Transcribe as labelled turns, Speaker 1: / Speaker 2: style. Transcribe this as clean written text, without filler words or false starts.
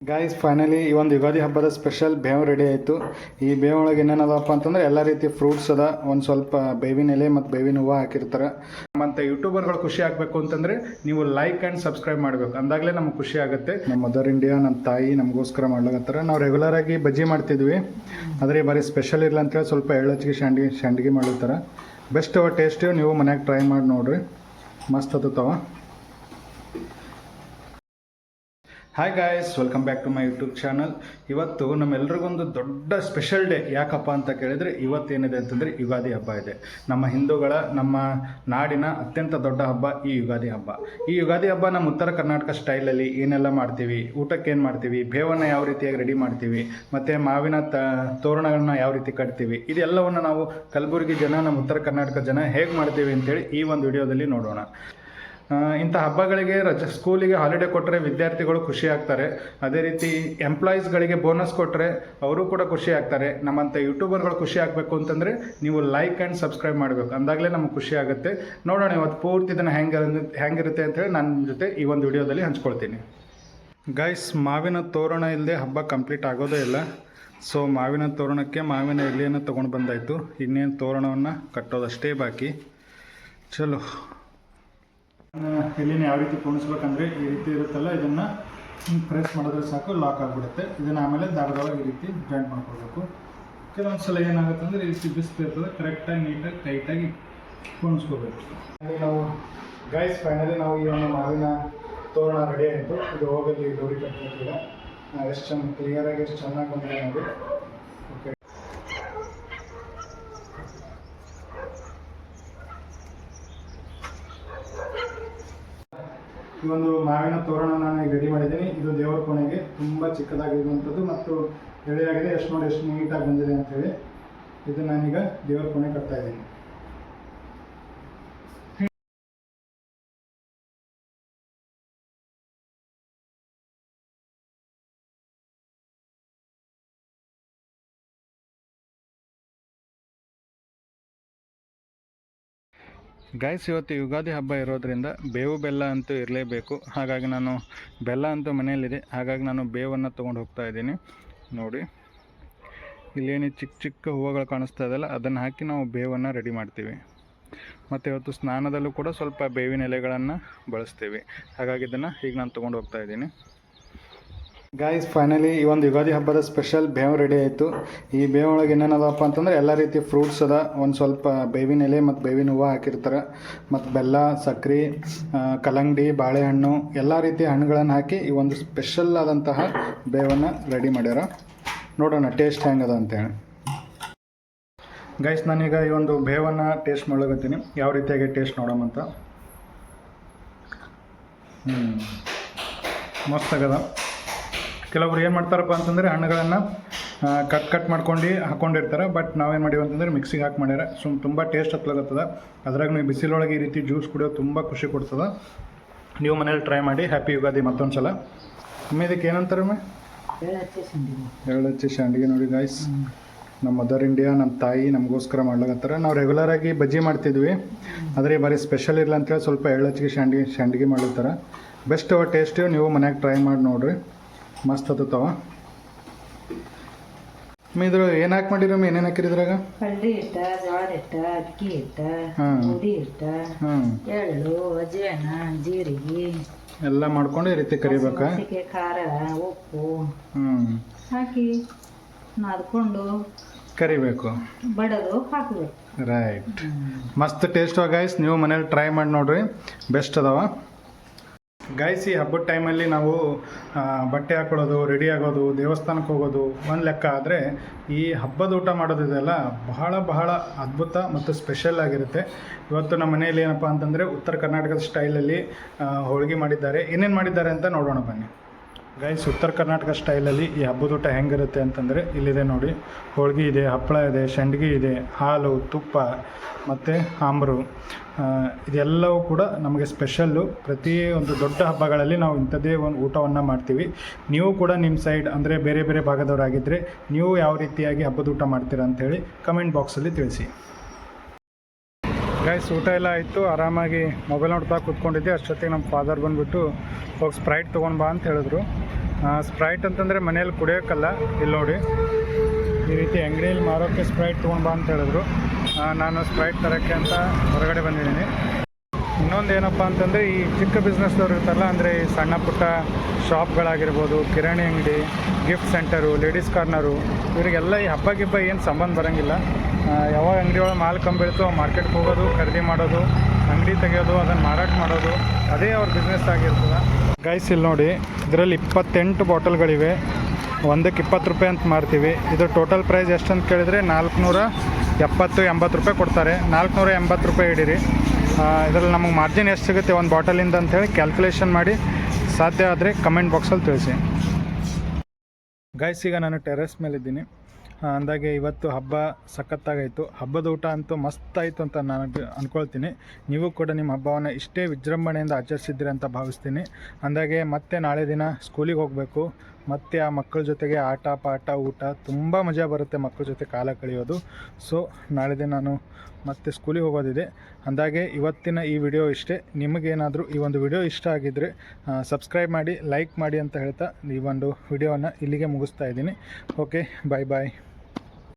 Speaker 1: Guys finally ಈ ಒಂದು ಯುಗಾದಿ ಹಬ್ಬದ ಸ್ಪೆಷಲ್ ಬೇವು ರೆಡಿ ಆಯಿತು. ಈ ಬೇವು ಒಳಗೆ ಏನೇನದಪ್ಪ ಅಂತಂದ್ರೆ ಎಲ್ಲ ರೀತಿ ಫ್ರೂಟ್ಸ್ ಅದ, ಒಂದು ಸ್ವಲ್ಪ ಬೇವಿನ ಎಲೆ ಮತ್ತು ಬೇವಿನ ಹೂವು ಹಾಕಿರ್ತಾರೆ. ಮತ್ತು ಯೂಟ್ಯೂಬರ್ಗಳು ಖುಷಿ ಆಗಬೇಕು ಅಂತಂದರೆ ನೀವು ಲೈಕ್ ಆ್ಯಂಡ್ ಸಬ್ಸ್ಕ್ರೈಬ್ ಮಾಡಬೇಕು, ಅಂದಾಗಲೇ ನಮ್ಗೆ ಖುಷಿ ಆಗುತ್ತೆ. ನಮ್ಮ ಮದರ್ ಇಂಡಿಯಾ ನಮ್ಮ ತಾಯಿ ನಮಗೋಸ್ಕರ ಮಾಡ್ಲಾಗತ್ತಾರೆ. ನಾವು ರೆಗ್ಯುಲರಾಗಿ ಬಜ್ಜಿ ಮಾಡ್ತಿದ್ವಿ, ಆದರೆ ಬಾರಿ ಸ್ಪೆಷಲ್ ಇರಲ್ಲ ಅಂತೇಳಿ ಸ್ವಲ್ಪ ಎಳ್ಳಚ್ಚಿಗೆ ಸಂಡಿಗೆ ಮಾಡ್ತಾರೆ. ಬೆಸ್ಟ್ ಅವ ಟೇಸ್ಟಿವ್, ನೀವು ಮನ್ಯಾಗ ಟ್ರೈ ಮಾಡಿ ನೋಡಿರಿ, ಮಸ್ತ್ ಹತ್ತವ. Hi guys, welcome back to my YouTube channel. ಇವತ್ತು ನಮ್ಮೆಲ್ರಿಗೊಂದು ದೊಡ್ಡ ಸ್ಪೆಷಲ್ ಡೇ. ಯಾಕಪ್ಪ ಅಂತ ಕೇಳಿದರೆ ಇವತ್ತೇನಿದೆ ಅಂತಂದರೆ ಯುಗಾದಿ ಹಬ್ಬ ಇದೆ. ನಮ್ಮ ಹಿಂದೂಗಳ, ನಮ್ಮ ನಾಡಿನ ಅತ್ಯಂತ ದೊಡ್ಡ ಹಬ್ಬ ಈ ಯುಗಾದಿ ಹಬ್ಬ. ಈ ಯುಗಾದಿ ಹಬ್ಬ ನಮ್ಮ ಉತ್ತರ ಕರ್ನಾಟಕ ಸ್ಟೈಲಲ್ಲಿ ಏನೆಲ್ಲ ಮಾಡ್ತೀವಿ, ಊಟಕ್ಕೆ ಏನು ಮಾಡ್ತೀವಿ, ಬೇವನ್ನು ಯಾವ ರೀತಿಯಾಗಿ ರೆಡಿ ಮಾಡ್ತೀವಿ, ಮತ್ತು ಮಾವಿನ ತೋರಣಗಳನ್ನ ಯಾವ ರೀತಿ ಕಟ್ತೀವಿ, ಇದೆಲ್ಲವನ್ನು ನಾವು ಕಲಬುರಗಿ ಜನ, ನಮ್ಮ ಉತ್ತರ ಕರ್ನಾಟಕ ಜನ ಹೇಗೆ ಮಾಡ್ತೀವಿ ಅಂತೇಳಿ ಈ ಒಂದು ವಿಡಿಯೋದಲ್ಲಿ ನೋಡೋಣ. ಇಂಥ ಹಬ್ಬಗಳಿಗೆ ಸ್ಕೂಲಿಗೆ ಹಾಲಿಡೇ ಕೊಟ್ಟರೆ ವಿದ್ಯಾರ್ಥಿಗಳು ಖುಷಿ ಆಗ್ತಾರೆ. ಅದೇ ರೀತಿ ಎಂಪ್ಲಾಯೀಸ್ಗಳಿಗೆ ಬೋನಸ್ ಕೊಟ್ಟರೆ ಅವರು ಕೂಡ ಖುಷಿ ಆಗ್ತಾರೆ. ನಮ್ಮಂಥ ಯೂಟ್ಯೂಬರ್ಗಳು ಖುಷಿ ಆಗಬೇಕು ಅಂತಂದರೆ ನೀವು ಲೈಕ್ ಆ್ಯಂಡ್ ಸಬ್ಸ್ಕ್ರೈಬ್ ಮಾಡಬೇಕು, ಅಂದಾಗಲೇ ನಮಗೆ ಖುಷಿ ಆಗುತ್ತೆ. ನೋಡೋಣ ಇವತ್ತು ಪೂರ್ತಿ ಇದನ್ನು ಹೆಂಗಿರುತ್ತೆ ಅಂತೇಳಿ ನನ್ನ ಜೊತೆ ಈ ಒಂದು ವಿಡಿಯೋದಲ್ಲಿ ಹಂಚ್ಕೊಳ್ತೀನಿ. ಗೈಸ್, ಮಾವಿನ ತೋರಣ ಇಲ್ಲದೆ ಹಬ್ಬ ಕಂಪ್ಲೀಟ್ ಆಗೋದೇ ಇಲ್ಲ. ಸೊ ಮಾವಿನ ತೋರಣಕ್ಕೆ ಮಾವಿನ ಎಲೆಯನ್ನು ತೊಗೊಂಡು ಬಂದಾಯಿತು. ಇನ್ನೇನು ತೋರಣವನ್ನು ಕಟ್ಟೋದಷ್ಟೇ ಬಾಕಿ. ಚಲೋ, ಎಲೆನ ಯಾವ ರೀತಿ ಪೋಣಿಸ್ಬೇಕಂದ್ರೆ ಈ ರೀತಿ ಇರುತ್ತಲ್ಲ, ಇದನ್ನು ಪ್ರೆಸ್ ಮಾಡಿದ್ರೆ ಸಾಕು, ಲಾಕ್ ಆಗಿಬಿಡುತ್ತೆ. ಇದನ್ನು ಆಮೇಲೆ ದಾರದೊಳಗೆ ಈ ರೀತಿ ಜಾಯಿಂಟ್ ಮಾಡ್ಕೊಳ್ಬೇಕು. ಕೆಲವೊಂದು ಸಲ ಏನಾಗುತ್ತೆ ಅಂದರೆ ಈ ರೀತಿ ಬಿಸ್ತಿರ್ತದೆ, ಕರೆಕ್ಟಾಗಿ ನೀಟಾಗಿ ಟೈಟಾಗಿ ಪೋಣಿಸ್ಕೋಬೇಕು. ನಾವು ಗೈಸ್ ಫೈನಲಿ ನಾವು ಈ ಒಂದು ಮಾವಿನ ತೋರಣ ರೆಡಿ ಆಯಿತು. ಇದು ಹೋಗಲಿ ಡೋರಿ ಕಟ್ಟಬೇಕಿಲ್ಲ. ಎಷ್ಟು ಚೆನ್ನಾಗಿ ಕ್ಲಿಯರಾಗಿ ಎಷ್ಟು ಚೆನ್ನಾಗಿ ಬಂದಿದೆ ನೋಡಿ. ಓಕೆ, ಈ ಒಂದು ಮಾವಿನ ತೋರಣ ನಾನು ಈಗ ರೆಡಿ ಮಾಡಿದ್ದೀನಿ. ಇದು ದೇವರ ಕೋಣೆಗೆ ತುಂಬ ಚಿಕ್ಕದಾಗಿರುವಂಥದ್ದು ಮತ್ತು ಎಳೆಯಾಗಿದೆ. ಎಷ್ಟು ನೋಡಿ ಎಷ್ಟು ನೀಟಾಗಿ ಬಂದಿದೆ ಅಂಥೇಳಿ. ಇದು ನಾನೀಗ ದೇವರ ಕೋಣೆ ಕಟ್ತಾ ಇದ್ದೀನಿ. ಗೈಸ್, ಇವತ್ತು ಯುಗಾದಿ ಹಬ್ಬ ಇರೋದ್ರಿಂದ ಬೇವು ಬೆಲ್ಲ ಅಂತೂ ಇರಲೇಬೇಕು. ಹಾಗಾಗಿ ನಾನು ಬೆಲ್ಲ ಅಂತೂ ಮನೆಯಲ್ಲಿದೆ, ಹಾಗಾಗಿ ನಾನು ಬೇವನ್ನು ತೊಗೊಂಡು ಹೋಗ್ತಾ ಇದ್ದೀನಿ. ನೋಡಿ, ಇಲ್ಲೇನು ಚಿಕ್ಕ ಚಿಕ್ಕ ಹೂವುಗಳು ಕಾಣಿಸ್ತಾ ಇದೆಯಲ್ಲ, ಅದನ್ನು ಹಾಕಿ ನಾವು ಬೇವನ್ನು ರೆಡಿ ಮಾಡ್ತೀವಿ. ಮತ್ತು ಇವತ್ತು ಸ್ನಾನದಲ್ಲೂ ಕೂಡ ಸ್ವಲ್ಪ ಬೇವಿನ ಎಲೆಗಳನ್ನು ಬಳಸ್ತೀವಿ. ಹಾಗಾಗಿ ಇದನ್ನು ಈಗ ನಾನು ತೊಗೊಂಡು ಹೋಗ್ತಾ ಇದ್ದೀನಿ. ಗಾಯ್ಸ್ ಫೈನಲಿ ಈ ಒಂದು ಯುಗಾದಿ ಹಬ್ಬದ ಸ್ಪೆಷಲ್ ಬೇವು ರೆಡಿ ಆಯಿತು. ಈ ಬೇವು ಒಳಗೆ ಏನೇನದಪ್ಪ ಅಂತಂದರೆ ಎಲ್ಲ ರೀತಿ ಫ್ರೂಟ್ಸ್ ಅದ, ಒಂದು ಸ್ವಲ್ಪ ಬೇವಿನ ಎಲೆ ಮತ್ತು ಬೇವಿನ ಹೂವು ಹಾಕಿರ್ತಾರೆ. ಮತ್ತು ಬೆಲ್ಲ, ಸಕ್ಕರೆ, ಕಲ್ಲಂಗಡಿ, ಬಾಳೆಹಣ್ಣು ಎಲ್ಲ ರೀತಿಯ ಹಣ್ಣುಗಳನ್ನು ಹಾಕಿ ಈ ಒಂದು ಸ್ಪೆಷಲ್ ಆದಂತಹ ಬೇವನ್ನು ರೆಡಿ ಮಾಡ್ಯಾರ. ನೋಡೋಣ ಟೇಸ್ಟ್ ಹೆಂಗದ ಅಂತೇಳಿ. ಗೈಸ್, ನಾನೀಗ ಈ ಒಂದು ಬೇವನ್ನು ಟೇಸ್ಟ್ ಮಾಡ್ಲಿಕತ್ತೀನಿ, ಯಾವ ರೀತಿಯಾಗಿ ಟೇಸ್ಟ್ ನೋಡೋಮಂತ. ಮಸ್ತ್ ಆಗದ. ಕೆಲವರು ಏನು ಮಾಡ್ತಾರಪ್ಪ ಅಂತಂದರೆ ಹಣ್ಣುಗಳನ್ನು ಕಟ್ ಮಾಡ್ಕೊಂಡು ಹಾಕ್ಕೊಂಡಿರ್ತಾರೆ. ಬಟ್ ನಾವೇನು ಮಾಡೀವಿ ಅಂತಂದರೆ ಮಿಕ್ಸಿಗೆ ಹಾಕಿ ಮಾಡ್ಯಾರ. ತುಂಬ ಟೇಸ್ಟ್ ಹತ್ಲಾಗತ್ತದ. ಅದ್ರಾಗ ನೀವು ಬಿಸಿಲೊಳಗೆ ಈ ರೀತಿ ಜ್ಯೂಸ್ ಕುಡಿಯೋದು ತುಂಬ ಖುಷಿ ಕೊಡ್ತದೆ. ನೀವು ಮನೇಲಿ ಟ್ರೈ ಮಾಡಿ. ಹ್ಯಾಪಿ ಯುಗಾದಿ ಮತ್ತೊಂದು ಸಲ. ಇದಕ್ಕೆ ಏನಂತಾರೆ ಎಳ್ಳಚ್ಚಿ ಸಂಡಿಗೆ. ನೋಡಿ ಗಾಯ್ಸ್, ನಮ್ಮ ಮದರ್ ಇಂಡಿಯಾ, ನಮ್ಮ ತಾಯಿ ನಮಗೋಸ್ಕರ ಮಾಡ್ಲಾಗತ್ತಾರೆ. ನಾವು ರೆಗ್ಯುಲರಾಗಿ ಬಜ್ಜಿ ಮಾಡ್ತಿದ್ವಿ, ಆದರೆ ಬಾರಿ ಸ್ಪೆಷಲ್ ಇರಲ್ಲ ಅಂತೇಳಿ ಸ್ವಲ್ಪ ಎಳ್ಳಚ್ಚಿಗೆ ಸಂಡಿಗೆ ಮಾಡ್ಲತ್ತಾರೆ. ಬೆಸ್ಟ್ ಅವ ಟೇಸ್ಟಿವ್, ನೀವು ಮನ್ಯಾಗ ಟ್ರೈ ಮಾಡಿ ನೋಡಿರಿ, ಮಸ್ತ್ ಹತ್ತವ. ಇದ್ರ ಏನು ಹಾಕಿ ಮಾಡಿರಮ್ಮ, ಏನೇನು ಹಾಕಿರಿದ್ರಾಗ?
Speaker 2: ಕಡ್ಲಿ ಹಿಟ್ಟ, ಜೋಳದ ಹಿಟ್ಟ, ಅಕ್ಕಿ ಹಿಟ್ಟ, ಗೋಧಿ ಹಿಟ್ಟ, ಎಳ್ಳು, ಅಜ್ವಾನ, ಜೀರಿಗೆ
Speaker 1: ಎಲ್ಲ ಮಾಡ್ಕೊಂಡು ಈ ರೀತಿ ಕರಿಬೇಕಾ?
Speaker 2: ಖಾರ, ಉಪ್ಪು ಹಾಕಿ ನಾದ್ಕೊಂಡು
Speaker 1: ಕರಿಬೇಕು,
Speaker 2: ಬಡದು ಹಾಕಬೇಕು.
Speaker 1: ರೈಟ್, ಮಸ್ತ್ ಟೇಸ್ಟ್ ಗೈಸ್. ನೀವು ಮನೇಲಿ ಟ್ರೈ ಮಾಡಿ ನೋಡ್ರಿ, ಬೆಸ್ಟ್ ಅದಾವ ಗೈಸ್. ಈ ಹಬ್ಬದ ಟೈಮಲ್ಲಿ ನಾವು ಬಟ್ಟೆ ಹಾಕೊಳ್ಳೋದು, ರೆಡಿ ಆಗೋದು, ದೇವಸ್ಥಾನಕ್ಕೆ ಹೋಗೋದು ಒಂದು ಲೆಕ್ಕ. ಆದರೆ ಈ ಹಬ್ಬದ ಊಟ ಮಾಡೋದಿದೆಲ್ಲ ಬಹಳ ಬಹಳ ಅದ್ಭುತ ಮತ್ತು ಸ್ಪೆಷಲ್ ಆಗಿರುತ್ತೆ. ಇವತ್ತು ನಮ್ಮ ಮನೆಯಲ್ಲಿ ಏನಪ್ಪ ಅಂತಂದರೆ ಉತ್ತರ ಕರ್ನಾಟಕದ ಸ್ಟೈಲಲ್ಲಿ ಹೋಳಿಗೆ ಮಾಡಿದ್ದಾರೆ. ಏನೇನು ಮಾಡಿದ್ದಾರೆ ಅಂತ ನೋಡೋಣ ಬನ್ನಿ ಗೈಸ್. ಉತ್ತರ ಕರ್ನಾಟಕ ಸ್ಟೈಲಲ್ಲಿ ಈ ಹಬ್ಬದ ಊಟ ಹೆಂಗಿರುತ್ತೆ ಅಂತಂದರೆ ಇಲ್ಲಿದೆ ನೋಡಿ. ಹೋಳಿಗೆ ಇದೆ, ಹಪ್ಪಳ ಇದೆ, ಸಂಡಿಗೆ ಇದೆ, ಹಾಲು, ತುಪ್ಪ ಮತ್ತು ಆಂಬ್ರು, ಇದೆಲ್ಲವೂ ಕೂಡ ನಮಗೆ ಸ್ಪೆಷಲ್ಲು. ಪ್ರತಿ ಒಂದು ದೊಡ್ಡ ಹಬ್ಬಗಳಲ್ಲಿ ನಾವು ಇಂಥದ್ದೇ ಒಂದು ಊಟವನ್ನು ಮಾಡ್ತೀವಿ. ನೀವು ಕೂಡ ನಿಮ್ಮ ಸೈಡ್ ಅಂದರೆ ಬೇರೆ ಬೇರೆ ಭಾಗದವರಾಗಿದ್ದರೆ ನೀವು ಯಾವ ರೀತಿಯಾಗಿ ಹಬ್ಬದ ಊಟ ಮಾಡ್ತೀರಾ ಅಂಥೇಳಿ ಕಮೆಂಟ್ ಬಾಕ್ಸಲ್ಲಿ ತಿಳಿಸಿ. ಗೈಸ್, ಊಟ ಎಲ್ಲ ಆಯಿತು. ಆರಾಮಾಗಿ ಮೊಬೈಲ್ ನೋಡ್ತಾ ಕೂತ್ಕೊಂಡಿದ್ದೆ. ಅಷ್ಟೊತ್ತಿಗೆ ನಮ್ಮ ಫಾದರ್ ಬಂದುಬಿಟ್ಟು ಹೋಗಿ ಸ್ಪ್ರೈಟ್ ತೊಗೊಂಡು ಬಾ ಅಂತ ಹೇಳಿದ್ರು. ಸ್ಪ್ರೈಟ್ ಅಂತಂದರೆ ಮನೇಲಿ ಕುಡಿಯೋಕ್ಕಲ್ಲ, ಇಲ್ಲಿ ನೋಡಿ ಈ ರೀತಿ ಅಂಗಡಿಯಲ್ಲಿ ಮಾರೋಕ್ಕೆ ಸ್ಪ್ರೈಟ್ ತೊಗೊಂಡು ಬಾ ಅಂತ ಹೇಳಿದ್ರು. ನಾನು ಸ್ಪ್ರೈಟ್ ತರೋಕ್ಕೆ ಅಂತ ಹೊರಗಡೆ ಬಂದಿದ್ದೀನಿ. ಇನ್ನೊಂದು ಏನಪ್ಪ ಅಂತಂದರೆ ಈ ಚಿಕ್ಕ ಬಿಸ್ನೆಸ್ದವ್ರು ಇರ್ತಾರಲ್ಲ, ಅಂದರೆ ಈ ಸಣ್ಣ ಪುಟ್ಟ ಶಾಪ್ಗಳಾಗಿರ್ಬೋದು, ಕಿರಾಣಿ ಅಂಗಡಿ, ಗಿಫ್ಟ್ ಸೆಂಟರು, ಲೇಡೀಸ್ ಕಾರ್ನರು, ಇವರಿಗೆಲ್ಲ ಈ ಹಬ್ಬ ಗಿಬ್ಬ ಏನು ಸಂಬಂಧ ಬರೋಂಗಿಲ್ಲ. ಯಾವಾಗ ಅಂಗಡಿ ಒಳಗೆ ಮಾಲ್ ಕಂಬಿಡ್ತು ಮಾರ್ಕೆಟ್ಗೆ ಹೋಗೋದು, ಖರೀದಿ ಮಾಡೋದು, ಅಂಗಡಿ ತೆಗೆಯೋದು, ಅದನ್ನು ಮಾರಾಟ ಮಾಡೋದು, ಅದೇ ಅವ್ರ ಬಿಸ್ನೆಸ್ ಆಗಿರ್ತದೆ. ಗೈಸ್ ಇಲ್ಲಿ ನೋಡಿ, ಇದರಲ್ಲಿ 28 ಬಾಟಲ್ಗಳಿವೆ. ಒಂದಕ್ಕೆ 20 ರೂಪಾಯಿ ಅಂತ ಮಾರ್ತೀವಿ. ಇದು ಟೋಟಲ್ ಪ್ರೈಸ್ ಎಷ್ಟು ಅಂತ ಕೇಳಿದರೆ 470-80 ರೂಪಾಯಿ ಕೊಡ್ತಾರೆ. 480 ರೂಪಾಯಿ ಹಿಡೀರಿ. ಇದರಲ್ಲಿ ನಮಗೆ ಮಾರ್ಜಿನ್ ಎಷ್ಟು ಸಿಗುತ್ತೆ ಒಂದು ಬಾಟಲಿಂದ ಅಂಥೇಳಿ ಕ್ಯಾಲ್ಕುಲೇಷನ್ ಮಾಡಿ ಸಾಧ್ಯ ಆದರೆ ಕಮೆಂಟ್ ಬಾಕ್ಸಲ್ಲಿ ತಿಳಿಸಿ. ಗೈಸ್ ಈಗ ನಾನು ಟೆರೆಸ್ ಮೇಲಿದ್ದೀನಿ. ಅಂದಾಗೆ ಇವತ್ತು ಹಬ್ಬ ಸಖತ್ತಾಗಾಯಿತು. ಹಬ್ಬದ ಊಟ ಅಂತೂ ಮಸ್ತ್ ಆಯಿತು ಅಂತ ನಾನು ಅಂದ್ಕೊಳ್ತೀನಿ. ನೀವು ಕೂಡ ನಿಮ್ಮ ಹಬ್ಬವನ್ನು ಇಷ್ಟೇ ವಿಜೃಂಭಣೆಯಿಂದ ಆಚರಿಸಿದ್ದೀರಿ ಅಂತ ಭಾವಿಸ್ತೀನಿ. ಅಂದಾಗೆ ಮತ್ತೆ ನಾಳೆ ದಿನ ಸ್ಕೂಲಿಗೆ ಹೋಗಬೇಕು. ಮತ್ತು ಆ ಮಕ್ಕಳ ಜೊತೆಗೆ ಆಟ ಪಾಠ ಊಟ ತುಂಬ ಮಜಾ ಬರುತ್ತೆ ಮಕ್ಕಳ ಜೊತೆ ಕಾಲ ಕಳೆಯೋದು. ಸೊ ನಾಳೆ ದಿನ ನಾನು ಮತ್ತೆ ಸ್ಕೂಲಿಗೆ ಹೋಗೋದಿದೆ. ಅಂದಾಗೆ ಇವತ್ತಿನ ಈ ವಿಡಿಯೋ ಇಷ್ಟೇ. ನಿಮಗೇನಾದರೂ ಈ ಒಂದು ವಿಡಿಯೋ ಇಷ್ಟ ಆಗಿದ್ದರೆ ಸಬ್ಸ್ಕ್ರೈಬ್ ಮಾಡಿ, ಲೈಕ್ ಮಾಡಿ ಅಂತ ಹೇಳ್ತಾ ಈ ಒಂದು ವಿಡಿಯೋವನ್ನು ಇಲ್ಲಿಗೆ ಮುಗಿಸ್ತಾ ಇದ್ದೀನಿ. ಓಕೆ, ಬಾಯ್ ಬಾಯ್.